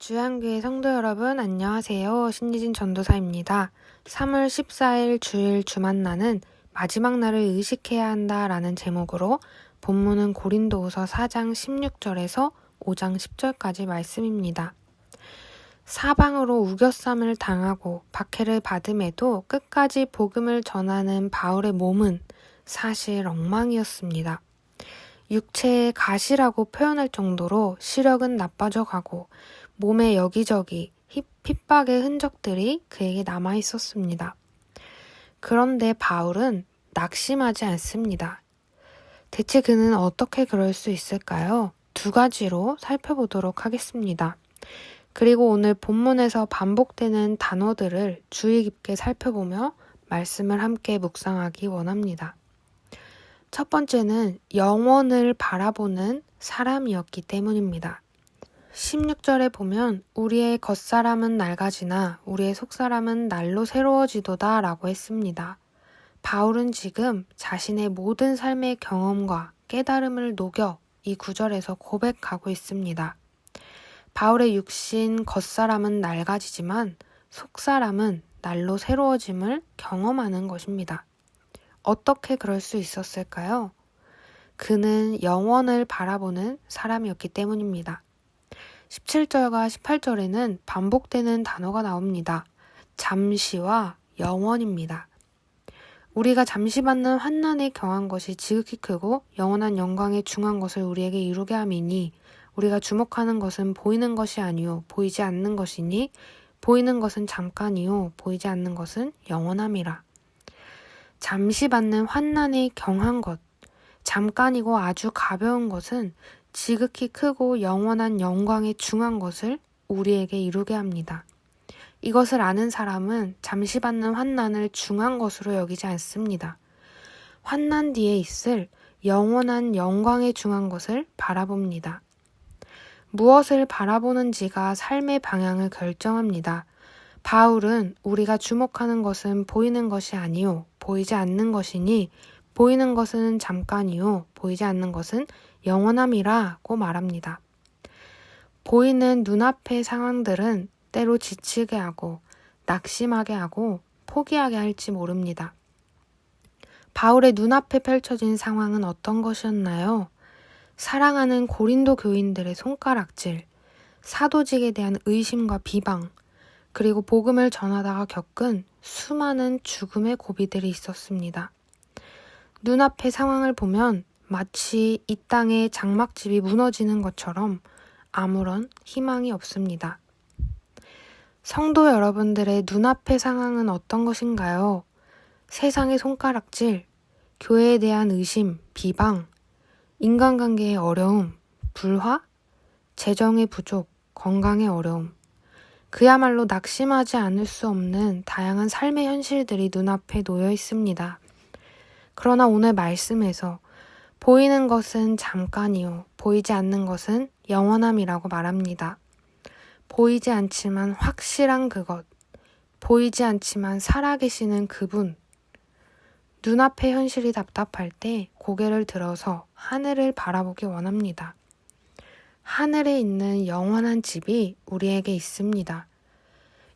주양교회 성도 여러분 안녕하세요. 신리진 전도사입니다. 3월 14일 주일 주만나는 마지막 날을 의식해야 한다라는 제목으로 본문은 고린도후서 4장 16절에서 5장 10절까지 말씀입니다. 사방으로 우겨쌈을 당하고 박해를 받음에도 끝까지 복음을 전하는 바울의 몸은 사실 엉망이었습니다. 육체의 가시라고 표현할 정도로 시력은 나빠져 가고 몸의 여기저기 핍박의 흔적들이 그에게 남아 있었습니다. 그런데 바울은 낙심하지 않습니다. 대체 그는 어떻게 그럴 수 있을까요? 두 가지로 살펴보도록 하겠습니다. 그리고 오늘 본문에서 반복되는 단어들을 주의 깊게 살펴보며 말씀을 함께 묵상하기 원합니다. 첫 번째는 영원을 바라보는 사람이었기 때문입니다. 16절에 보면 우리의 겉사람은 낡아지나 우리의 속사람은 날로 새로워지도다 라고 했습니다. 바울은 지금 자신의 모든 삶의 경험과 깨달음을 녹여 이 구절에서 고백하고 있습니다. 바울의 육신 겉사람은 낡아지지만 속사람은 날로 새로워짐을 경험하는 것입니다. 어떻게 그럴 수 있었을까요? 그는 영원을 바라보는 사람이었기 때문입니다. 17절과 18절에는 반복되는 단어가 나옵니다. 잠시와 영원입니다. 우리가 잠시 받는 환난에 경한 것이 지극히 크고 영원한 영광에 중한 것을 우리에게 이루게 함이니 우리가 주목하는 것은 보이는 것이 아니요 보이지 않는 것이니 보이는 것은 잠깐이요 보이지 않는 것은 영원함이라. 잠시 받는 환난에 경한 것, 잠깐이고 아주 가벼운 것은 지극히 크고 영원한 영광에 중한 것을 우리에게 이루게 합니다. 이것을 아는 사람은 잠시 받는 환난을 중한 것으로 여기지 않습니다. 환난 뒤에 있을 영원한 영광에 중한 것을 바라봅니다. 무엇을 바라보는지가 삶의 방향을 결정합니다. 바울은 우리가 주목하는 것은 보이는 것이 아니요 보이지 않는 것이니 보이는 것은 잠깐이요 보이지 않는 것은 영원함이라고 말합니다. 보이는 눈앞의 상황들은 때로 지치게 하고 낙심하게 하고 포기하게 할지 모릅니다. 바울의 눈앞에 펼쳐진 상황은 어떤 것이었나요? 사랑하는 고린도 교인들의 손가락질, 사도직에 대한 의심과 비방, 그리고 복음을 전하다가 겪은 수많은 죽음의 고비들이 있었습니다. 눈앞의 상황을 보면 마치 이 땅의 장막집이 무너지는 것처럼 아무런 희망이 없습니다. 성도 여러분들의 눈앞의 상황은 어떤 것인가요? 세상의 손가락질, 교회에 대한 의심, 비방, 인간관계의 어려움, 불화, 재정의 부족, 건강의 어려움, 그야말로 낙심하지 않을 수 없는 다양한 삶의 현실들이 눈앞에 놓여 있습니다. 그러나 오늘 말씀에서 보이는 것은 잠깐이요, 보이지 않는 것은 영원함이라고 말합니다. 보이지 않지만 확실한 그것, 보이지 않지만 살아계시는 그분. 눈앞의 현실이 답답할 때 고개를 들어서 하늘을 바라보기 원합니다. 하늘에 있는 영원한 집이 우리에게 있습니다.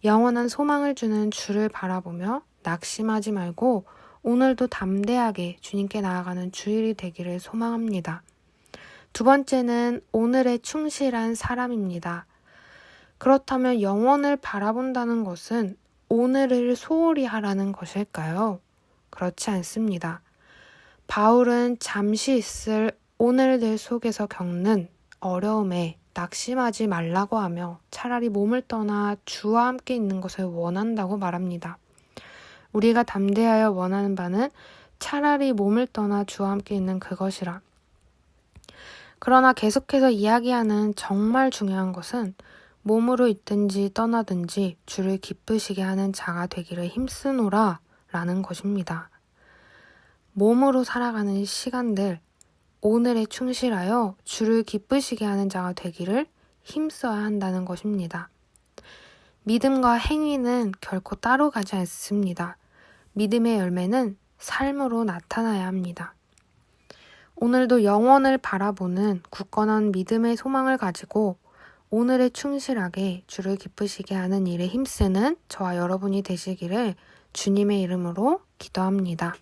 영원한 소망을 주는 주를 바라보며 낙심하지 말고 오늘도 담대하게 주님께 나아가는 주일이 되기를 소망합니다. 두 번째는 오늘의 충실한 사람입니다. 그렇다면 영원을 바라본다는 것은 오늘을 소홀히 하라는 것일까요? 그렇지 않습니다. 바울은 잠시 있을 오늘들 속에서 겪는 어려움에 낙심하지 말라고 하며 차라리 몸을 떠나 주와 함께 있는 것을 원한다고 말합니다. 우리가 담대하여 원하는 바는 차라리 몸을 떠나 주와 함께 있는 그것이라. 그러나 계속해서 이야기하는 정말 중요한 것은 몸으로 있든지 떠나든지 주를 기쁘시게 하는 자가 되기를 힘쓰노라 라는 것입니다. 몸으로 살아가는 시간들, 오늘에 충실하여 주를 기쁘시게 하는 자가 되기를 힘써야 한다는 것입니다. 믿음과 행위는 결코 따로 가지 않습니다. 믿음의 열매는 삶으로 나타나야 합니다. 오늘도 영원을 바라보는 굳건한 믿음의 소망을 가지고 오늘에 충실하게 주를 기쁘시게 하는 일에 힘쓰는 저와 여러분이 되시기를 주님의 이름으로 기도합니다.